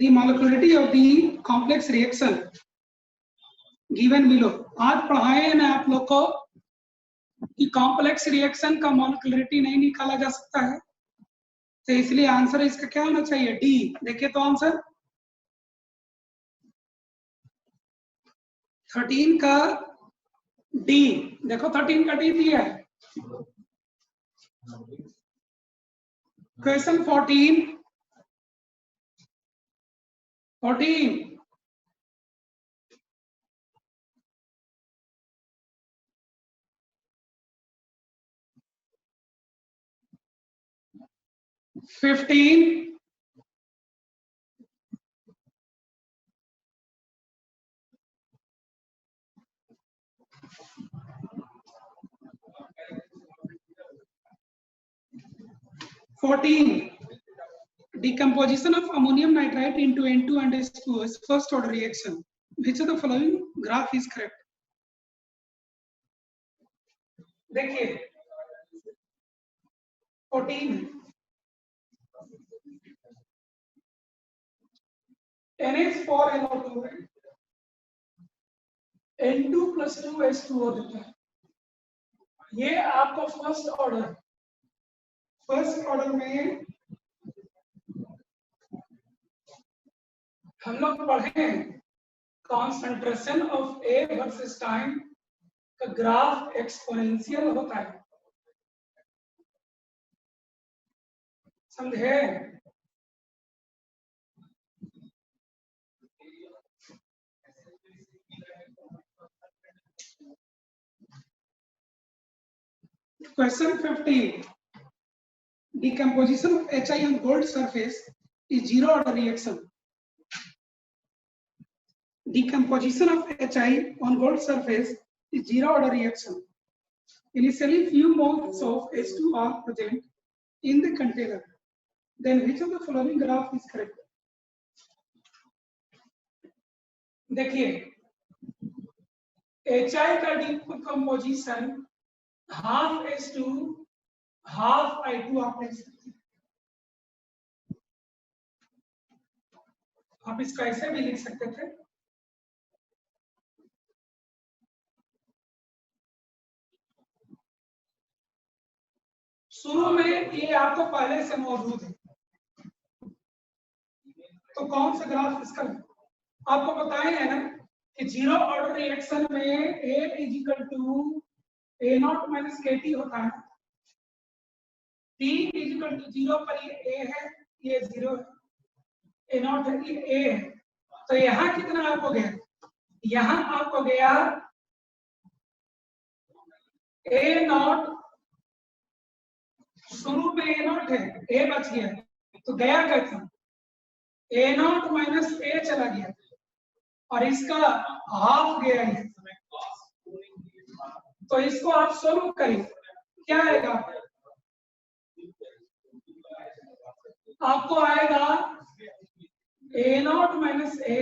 the molecularity of the complex reaction given below। आज पढ़ाए हैं ना आप लोग को कि कॉम्प्लेक्स रिएक्शन का मॉलिक्यूलरिटी नहीं निकाला जा सकता है, तो इसलिए आंसर इसका क्या होना चाहिए, डी। देखिए तो आंसर 13 का डी। देखो 13 का डी दिया है। Question 14 15 14 decomposition of ammonium nitrate into N2 and H2O is first order reaction. Which of the following graph is correct? देखिए 14 NH4NO2 N2 plus 2H2O देता है। ये आपको फर्स्ट ऑर्डर में हम लोग पढ़े concentration of A versus time का ग्राफ एक्सपोनेंशियल होता है, समझे? Question 15 decomposition of HI on gold surface is zero order reaction। Decomposition of HI on gold surface is zero order reaction। Initially few moles of H2 are present in the container, then which of the following graph is correct? देखिए HI का decomposition half H2 half I2 आप लिख सकते हैं। आप इसको ऐसे भी लिख सकते थे, शुरू में ये आपको पहले से मौजूद है, तो कौन सा ग्राफ इसका आपको बताए है ना कि जीरो ऑर्डर रिएक्शन में A is equal to A0 minus KT होता है। T इज इक्वल टू 0 पर ये A है, ये 0 है, A0 है, ये A है। तो यहाँ कितना आपको गया, यहाँ आपको गया A0, शुरू में A0 है, A बच गया, तो गया कैसा, A0 माइनस A चला गया और इसका हाफ गया है, तो इसको आप सोल्व करें, क्या आएगा आपको, आएगा A0 minus A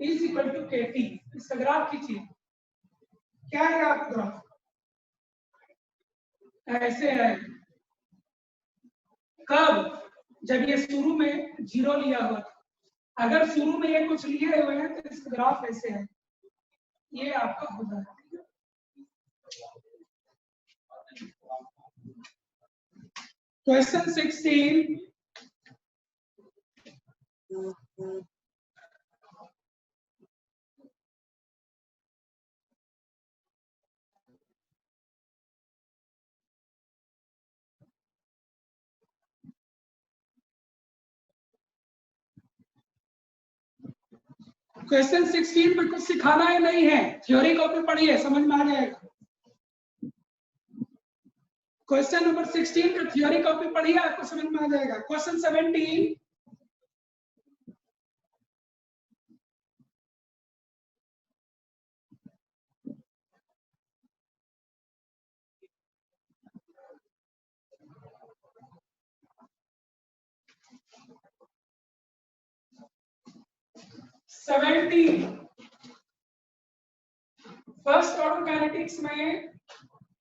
is equal to KT। इसका ग्राफ खींचिए, क्या आएगा आपका ग्राफ, ऐसे है। कब, जब ये शुरू में 0 लिया हुआ था, अगर शुरू में ये कुछ लिए हुए हैं तो इसका ग्राफ ऐसे है, ये आपका हो जाएगा। क्वेश्चन 16 क्वेश्चन 16 में कुछ सिखाना है नहीं है, थ्योरी कॉपी पढ़िए, समझ में आ जाएगा। क्वेश्चन नंबर 16 का थ्योरी कॉपी पढ़िए, आपको समझ में आ जाएगा। क्वेश्चन 17 फर्स्ट ऑर्डर काइनेटिक्स में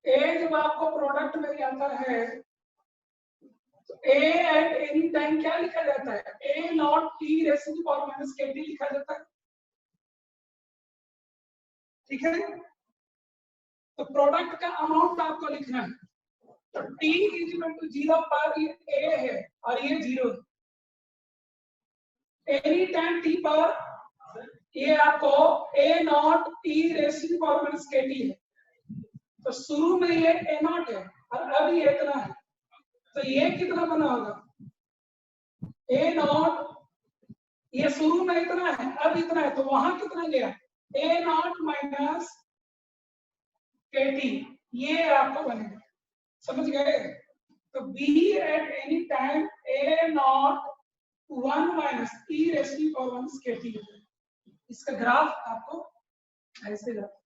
ए जब आपको प्रोडक्ट में आता है तो a एट एनी टाइम क्या लिखा जाता है, a naught t raise to the power minus kt लिखा जाता है, ठीक है। तो प्रोडक्ट का अमाउंट आपको लिखना है, तो t इज इक्वल टू 0 पर ये a है और ये 0 है, एनी टाइम t पर ये आपको a naught t raise to the power minus kt है, तो शुरू में ये a नॉट है और अब ये इतना है, तो ये कितना बना होगा, a नॉट, ये शुरू में इतना है अब इतना है, तो वहां कितना गया, a नॉट माइनस kt, ये आपको बनेगा, समझ गए। तो b at any time a naught 1 minus e raise to the power minus kt, इसका ग्राफ आपको ऐसे जाता है।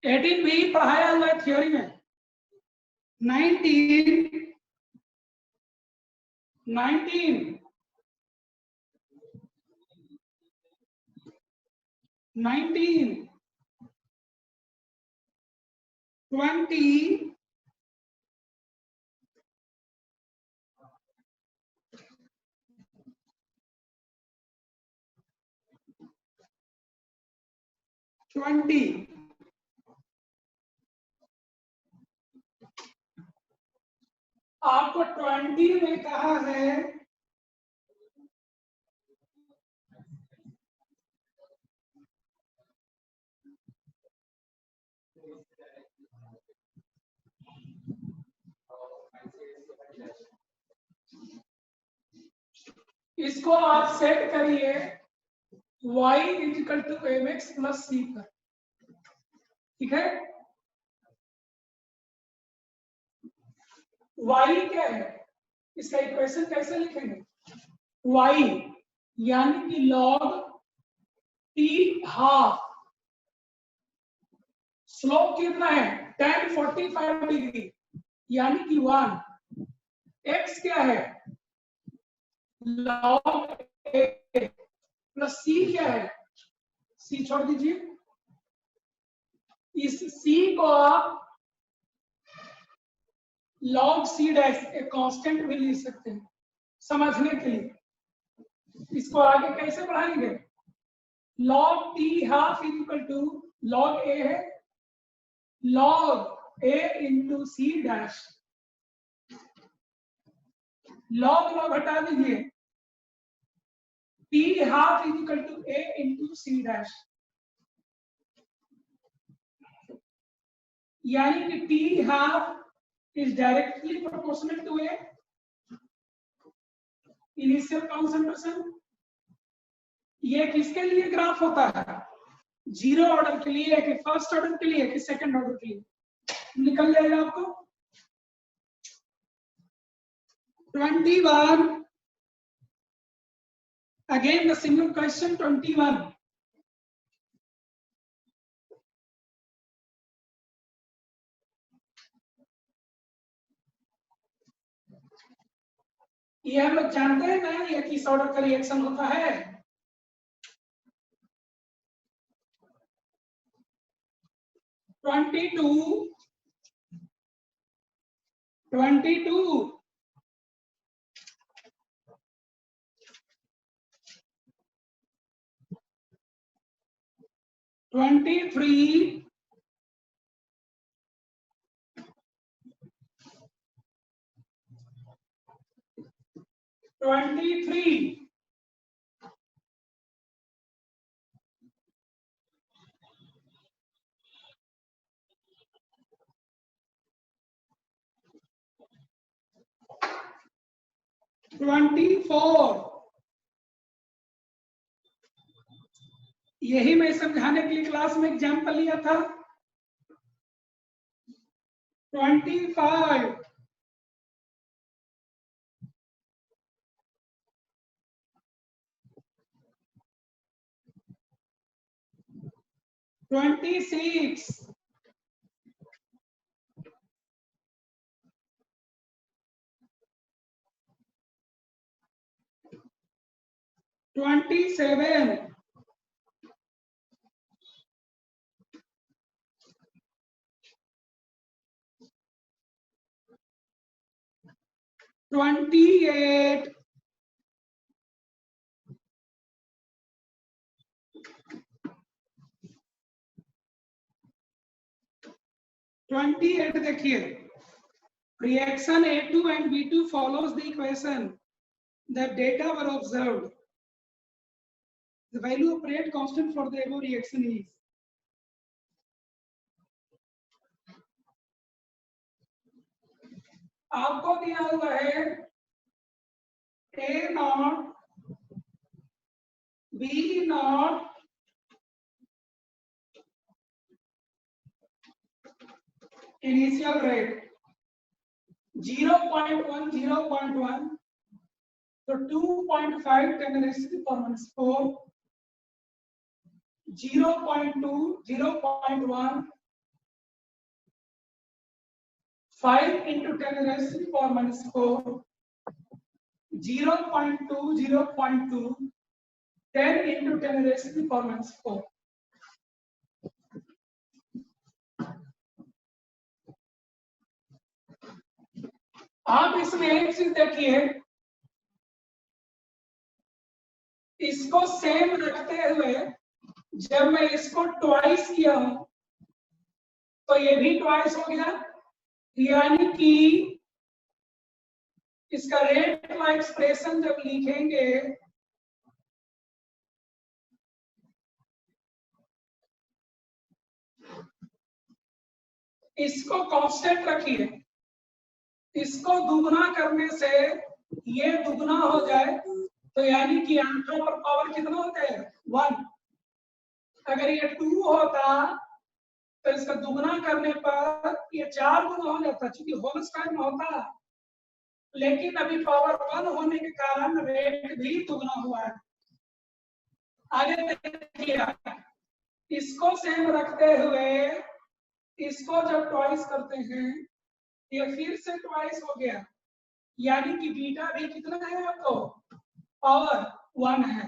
18 भी पढ़ाया हुआ है थ्योरी में, 19 19 19 20 20 आपको 20 में कहा है इसको आप सेट करिए y is equal to mx plus c पर, ठीक है। y क्या है, इसका इक्वेशन कैसे लिखेंगे, y यानी कि log t हाफ, स्लोप कितना है tan 45 डिग्री यानी कि 1, x क्या है log a प्लस c क्या है, c छोड़ दीजिए, इस c को आप log c डैश एक कांस्टेंट भी लिख सकते हैं समझने के लिए, इसको आगे कैसे बढ़ाएंगे, log t half is equal to log a है log a into c dash, log log हटा दीजिए, t half is equal to a into c dash, यानी कि t हाफ is directly proportional to a initial concentration। ये किसके लिए graph होता है, जीरो ऑर्डर के लिए कि फर्स्ट ऑर्डर के लिए कि सेकंड ऑर्डर के लिए, निकल जाएगा आपको 21 अगेन द सिंगल क्वेश्चन 21 ये हम लोग जानते हैं ना ये किस ऑर्डर का रिएक्शन होता है, ट्वेंटी टू 23 23 24 यही मैं समझाने के लिए क्लास में एग्जाम्पल लिया था, 25 26, 27, 28, 28 देखिए, reaction A2 and B2 follows the equation that data were observed. The value of rate constant for the above reaction is. आपको दिया हुआ है A not, B not, initial rate 0.1, 0.1, so 2.5 10 raised to the power minus 4, 0.2, 0.1, 5 into 10 raised to the power minus 4, 0.2, 0.2, 10 into 10 raised to the power minus 4. आप इसमें एक चीज देखिए, इसको सेम रखते हुए जब मैं इसको ट्वाइस किया हूं तो ये भी ट्वाइस हो गया, यानी कि इसका रेट का एक्सप्रेशन जब लिखेंगे इसको कांस्टेंट रखिए, इसको दुगना करने से ये दुगना हो जाए तो यानी कि आंसर पर पावर कितना होता है 1। अगर ये 2 होता तो इसका दुगना करने पर ये 4 गुना हो जाता, क्योंकि होल स्क्वायर में होता, लेकिन अभी पावर 1 होने के कारण रेट भी दुगना हुआ है। आगे देखिए, इसको सेम रखते हुए इसको जब ट्वाइस करते हैं ये फिर से ट्वाइस हो गया, यानी कि बीटा भी कितना है आपको पावर 1 है।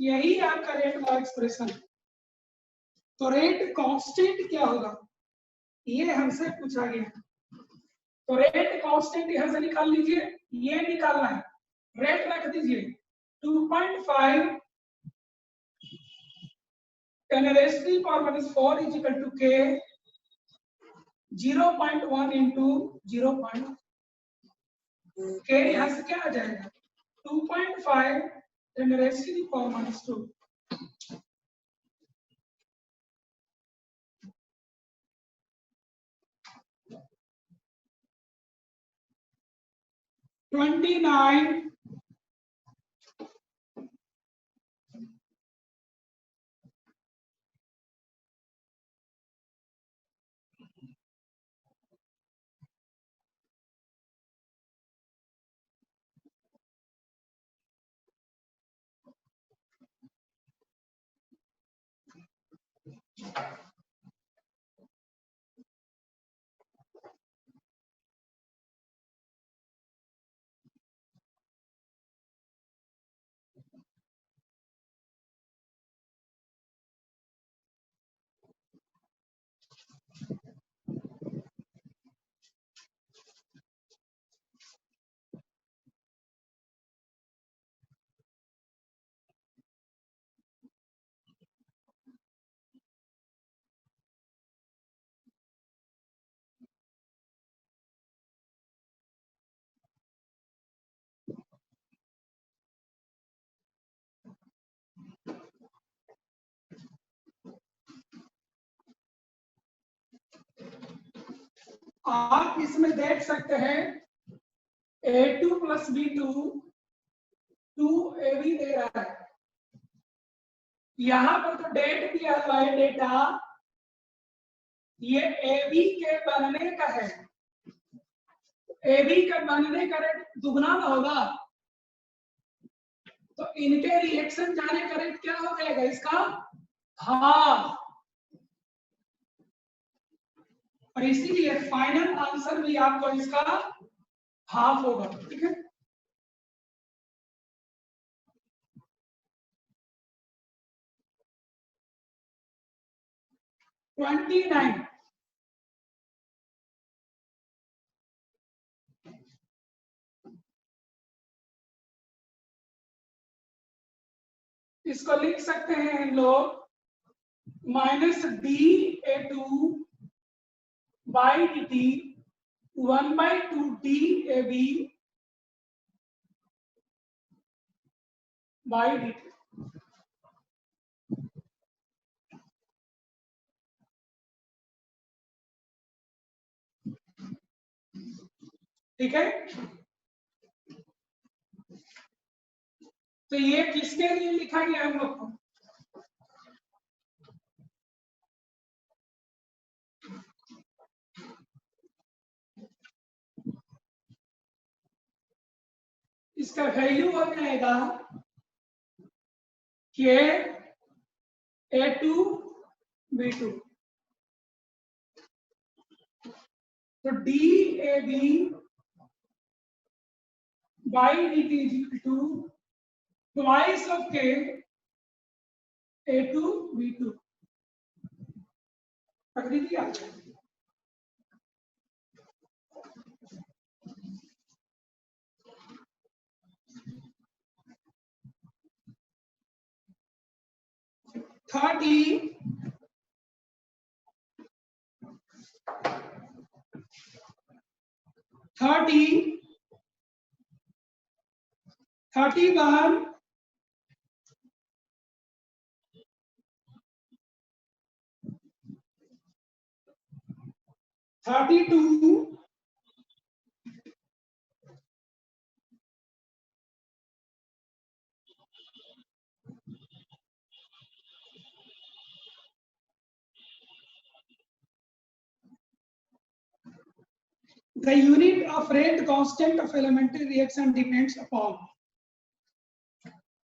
यही आपका रेट का एक्सप्रेशन। तो रेट कांस्टेंट क्या होगा ये हमसे पूछा गया, तो रेट कांस्टेंट यहां से निकाल लीजिए, ये निकालना है, रेट रख दीजिए 2.5 10 raised to the power minus 4 is equal to k 0.1 into 0. k यहाँ से क्या आ जाएगा 2.5 10 raised to the power minus 2. $29 आप इसमें देख सकते हैं A2 plus B2 2AB दे रहा है, यहां पर तो डेट दिया हुआ है डेटा, ये AB के बनने का है, AB का बनने का रेट दुगना ना होगा, तो इनके रिएक्शन जाने का रेट क्या हो जाएगा इसका हाफ, और इसीलिए फाइनल आंसर भी आपको इसका हाफ होगा। ठीक है, ट्वेंटी 29। इसको लिख सकते हैं हम लोग minus D A two by D T 1/2 D A B by D T. ठीक है, तो ये किसके लिए लिखा गया हम लोग को? इसका वैल्यू हो जाएगा K A two B two, तो D A B by D T is equal to twice of K A two B two. पकड़ी थी आप? Thirty one 32 The unit of rate constant of elementary reaction depends upon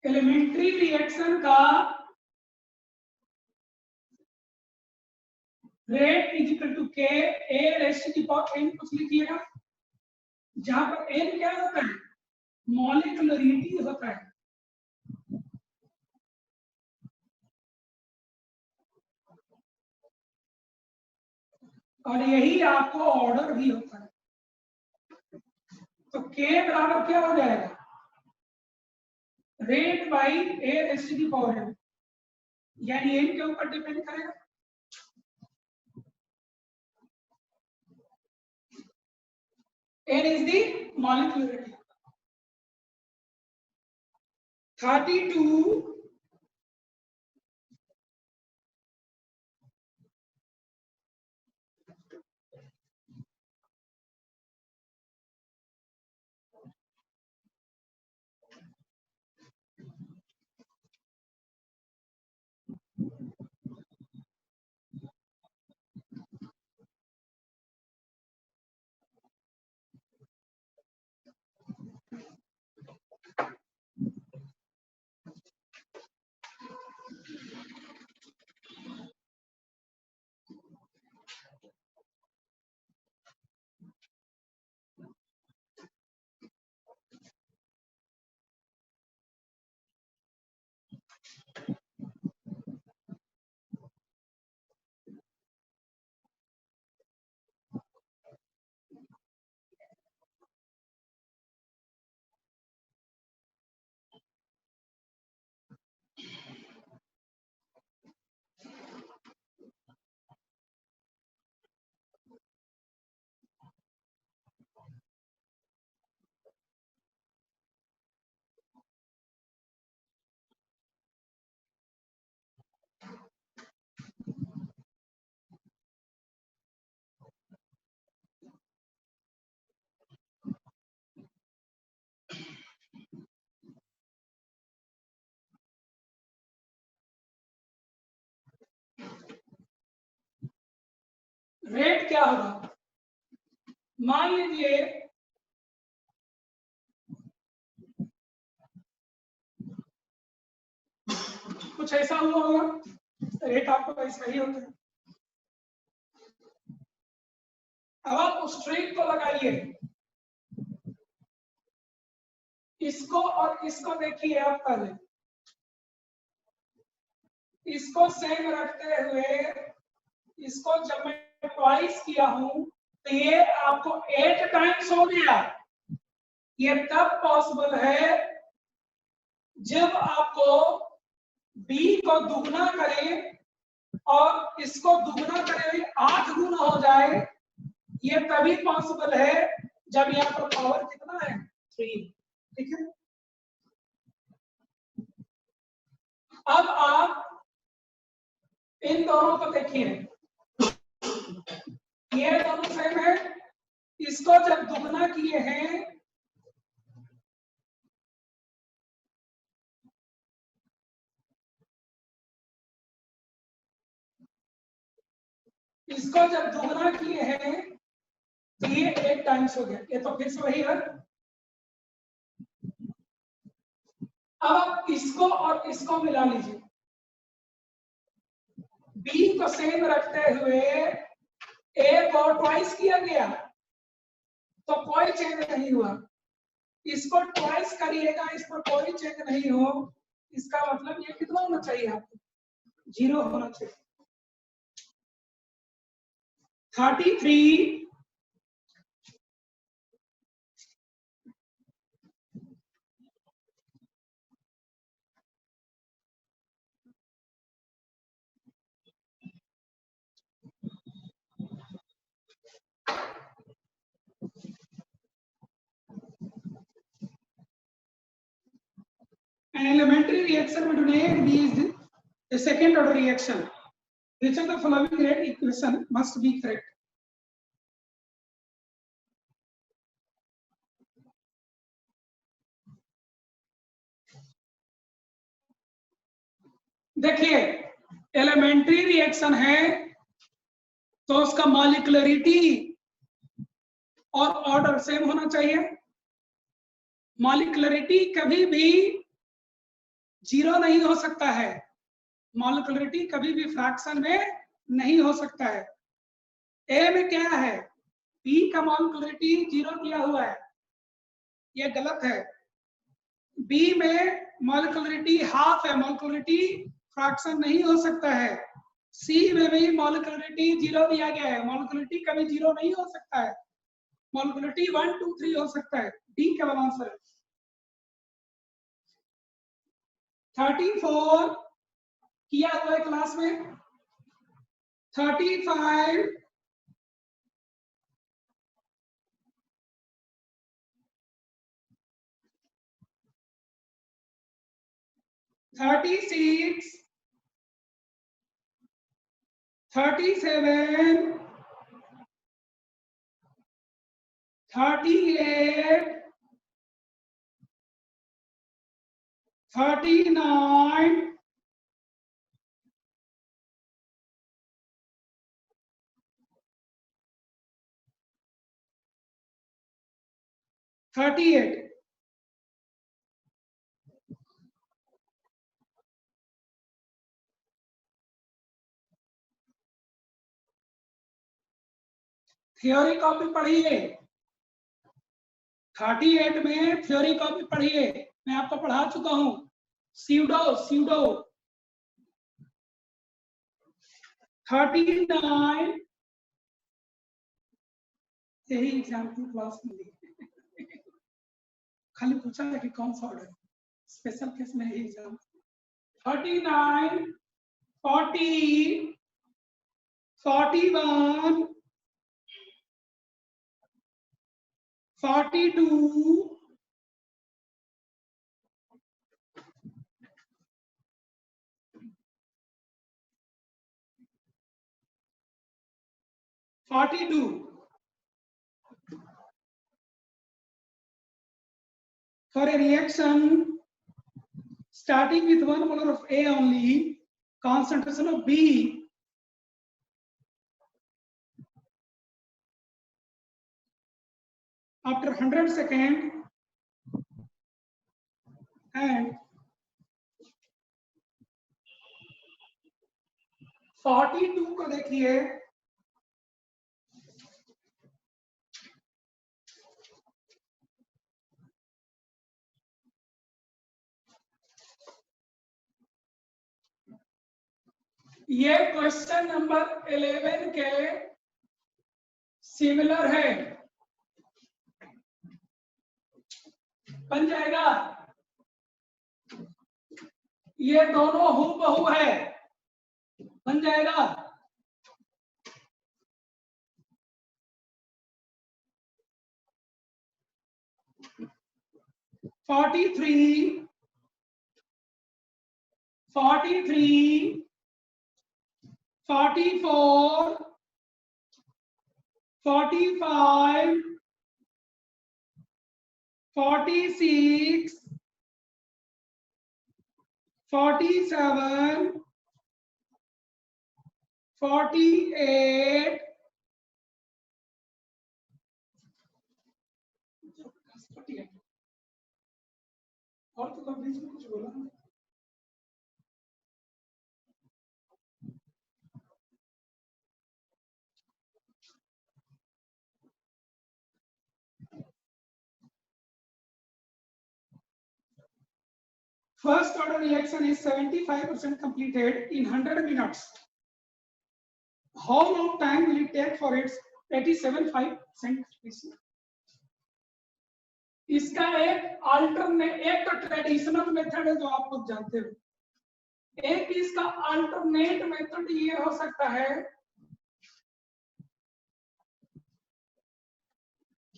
elementary reaction का rate is equal to k a raised to the power n कुछ लिखिएगा, जहां पर n क्या होता है? मॉलिक्यूलरिटी होता है। और यही आपको ऑर्डर भी होता है। तो k बराबर क्या हो जाएगा? Rate by A raise to the power n, यानी n के ऊपर डिपेंड करेगा। n is the molecularity। 32 rate क्या होगा? मान लीजिए कुछ ऐसा हुआ होगा, रेट आपको ऐसा ही होता है। अब आप उस ट्रिक को लगाइए, इसको और इसको देखिए आप पहले, इसको सेम रखते हुए इसको जब मैं ट्वाइस किया हूं तो ये आपको 8 टाइम्स हो गया। ये तब पॉसिबल है जब आपको b को दुगना करें और इसको दुगना करें 8 गुना हो जाए। ये तभी पॉसिबल है जब यहाँ पर पावर कितना है 3। ठीक है, अब आप इन दोनों को देखिए, ये दोनों सेम है, इसको जब दुगना किए हैं इसको जब दुगना किए हैं तो ये 8 टाइम्स हो गया। ये तो फिर से वही है। अब आप इसको और इसको मिला लीजिए, b को सेम रखते हुए a को ट्वाइस किया गया तो कोई चेंज नहीं हुआ। इसको ट्वाइस करिएगा, इस पर कोई चेंज नहीं हो, इसका मतलब ये कितना होना चाहिए आपको 0 होना चाहिए। 33 An elementary reaction between A and B is a second order reaction. Which of the following rate equation must be correct? देखिए एलिमेंट्री रिएक्शन है तो उसका मॉलिक्युलरिटी और ऑर्डर सेम होना चाहिए। मॉलिक्युलरिटी कभी भी 0 नहीं हो सकता है, मॉलिक्युलरिटी कभी भी फ्रैक्शन में नहीं हो सकता है। ए में क्या है, पी का मॉलिक्युलरिटी 0 दिया हुआ है, यह गलत है। बी में मॉलिक्युलरिटी हाफ है, मॉलिक्युलरिटी फ्रैक्शन नहीं हो सकता है। सी में भी मॉलिक्युलरिटी 0 दिया गया है, मॉलिक्युलरिटी कभी 0 नहीं हो सकता है, मॉलिक्युलरिटी 1 2 3 हो सकता है। डी का आंसर है। 34 किया हुआ है क्लास में, 35 36 37 38 39 38 थ्योरी कॉपी पढ़िए, 38 में थ्योरी कॉपी पढ़िए, मैं आपको पढ़ा चुका हूं। स्यूडो 39 यही एग्जाम की क्लास में खाली पूछा है कि कौन सा ऑर्डर, स्पेशल केस में यही exam. 39 40 41 42 42 for a reaction starting with 1 molar of A only, concentration of B after 100 seconds and 42 को देखिए, ये क्वेश्चन नंबर 11 के सिमिलर है, बन जाएगा। ये दोनों हूबहू है, बन जाएगा। फोर्टी थ्री 44 45 46 47 48 और तो बीच में कुछ बोला। First order reaction is 75% completed in 100 minutes. How long time will it take for its 87.5% completion? इसका एक तो ट्रेडिशनल मेथड है जो आप लोग जानते हो, एक इसका अल्टरनेट मेथड ये हो सकता है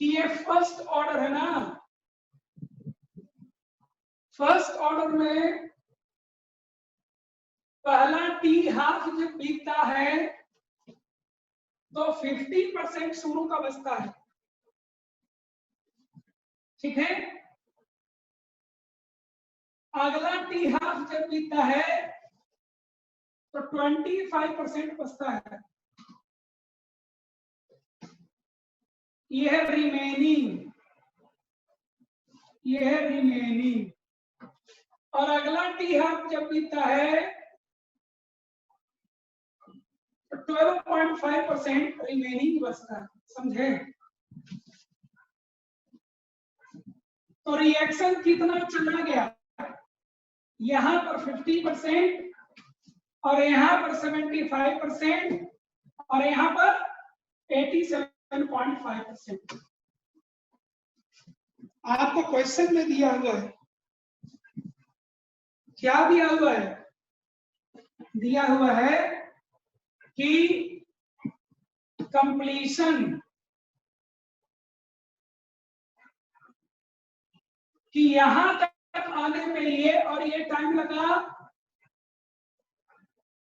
कि ये फर्स्ट ऑर्डर है ना, फर्स्ट ऑर्डर में पहला टी हाफ जब बीतता है तो 50% शुरू का बचता है, ठीक है। अगला टी हाफ जब बीतता है तो 25% बचता है, ये है रिमेनिंग, ये है रिमेनिंग। और अगला टी हाफ जब बीतता है तो 12.5% रिमेनिंग बचता है, समझे। तो रिएक्शन कितना चला गया, यहां पर 50% और यहां पर 75% और यहां पर 87.5%। आपको क्वेश्चन में दिया हुआ है, क्या दिया हुआ है, दिया हुआ है कि कंप्लीशन, कि यहां तक आने में ये और ये टाइम लगा,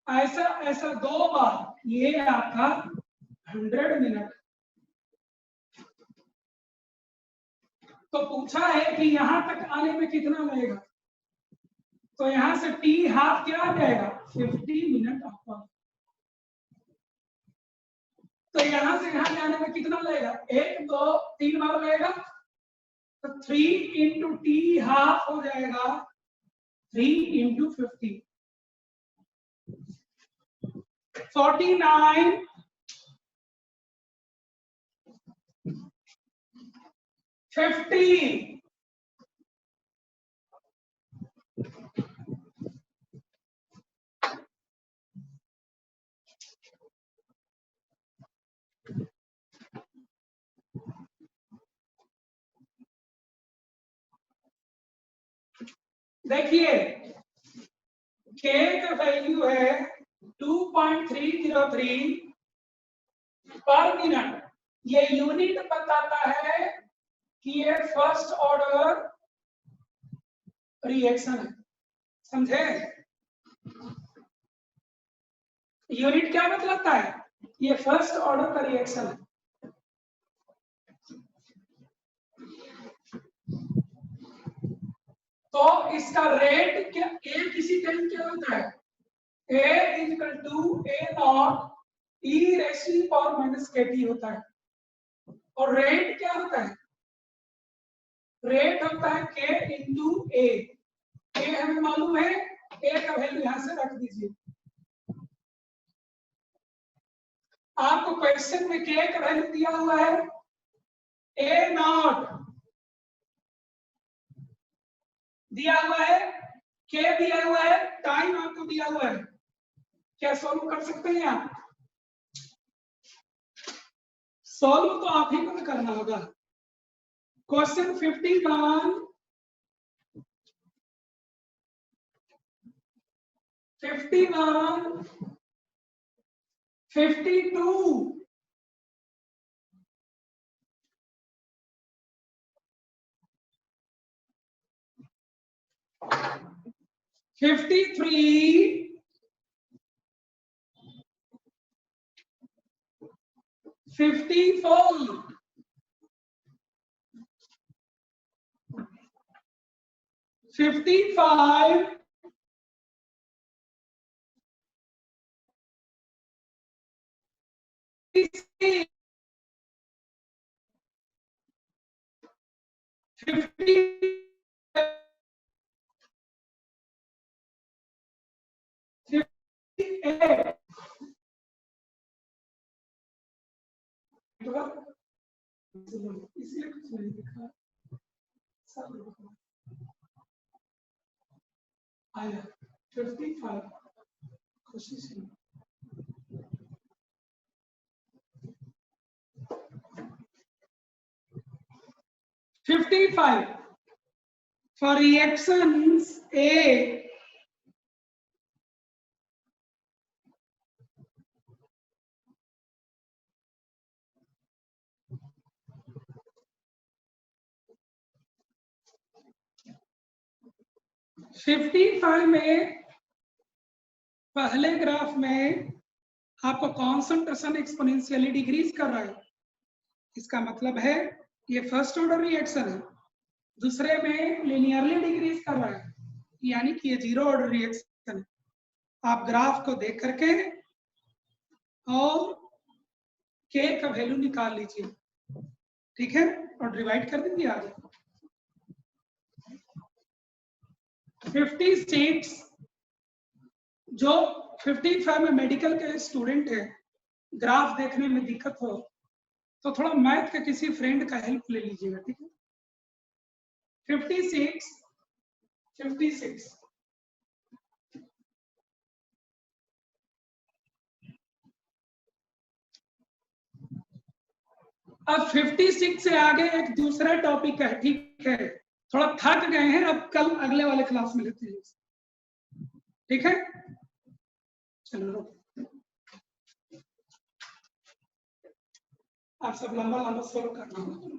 ऐसा 2 बार, ये आपका 100 मिनट। तो पूछा है कि यहां तक आने में कितना लगेगा, तो यहां से टी हाफ क्या आ जाएगा, 50 मिनट आपका। तो यहां से यहां जाने में कितना लगेगा, 1 2 3 बार लगेगा, तो 3 इंटू टी हाफ हो जाएगा 3 इंटू 50, 49 50। देखिए K का वैल्यू है 2.303 पर मिनट, ये यूनिट बताता है कि ये फर्स्ट ऑर्डर रिएक्शन है, समझे। यूनिट क्या बतलाता है, ये फर्स्ट ऑर्डर का रिएक्शन है। तो इसका रेट क्या, ए किसी टाइम क्या होता है, A equal to A naught e raise power minus KT होता है। और रेट क्या होता है, रेट होता है के इंटू ए। ए हमें मालूम है, ए का वैल्यू यहां से रख दीजिए। आपको क्वेश्चन में के का वैल्यू दिया हुआ है ए नॉट दिया हुआ है, के दिया हुआ है, टाइम आपको दिया हुआ है। क्या सॉल्व कर सकते हैं आप? सॉल्व तो आप ही को करना होगा। क्वेश्चन 51, 51, 52, 53, 54, 55, 56, 58, इसलिए कुछ नहीं दिखा, सब आया 55 कोशिश नहीं। $55 for reactions A, $55 में पहले ग्राफ में आपको कॉन्सेंट्रेशन एक्सपोनेंशियली डिक्रीज कर रहा है, इसका मतलब है ये फर्स्ट ऑर्डर रिएक्शन है। दूसरे में लिनियरली डिक्रीज कर रहा है, यानी कि ये जीरो ऑर्डर रिएक्शन है। आप ग्राफ को देख करके और के का वैल्यू निकाल लीजिए, ठीक है, और डिवाइड कर देंगे आगे। 56 जो 55 में मेडिकल के स्टूडेंट है, ग्राफ देखने में दिक्कत हो तो थोड़ा मैथ के किसी फ्रेंड का हेल्प ले लीजिएगा, ठीक है। 56, 56, अब 56 से आगे एक दूसरा टॉपिक है, ठीक है, थोड़ा थक गए हैं, अब कल अगले वाले क्लास में लेते हैं, ठीक है। चलो आप सब लंबा लंबा सोल्व करना होगा।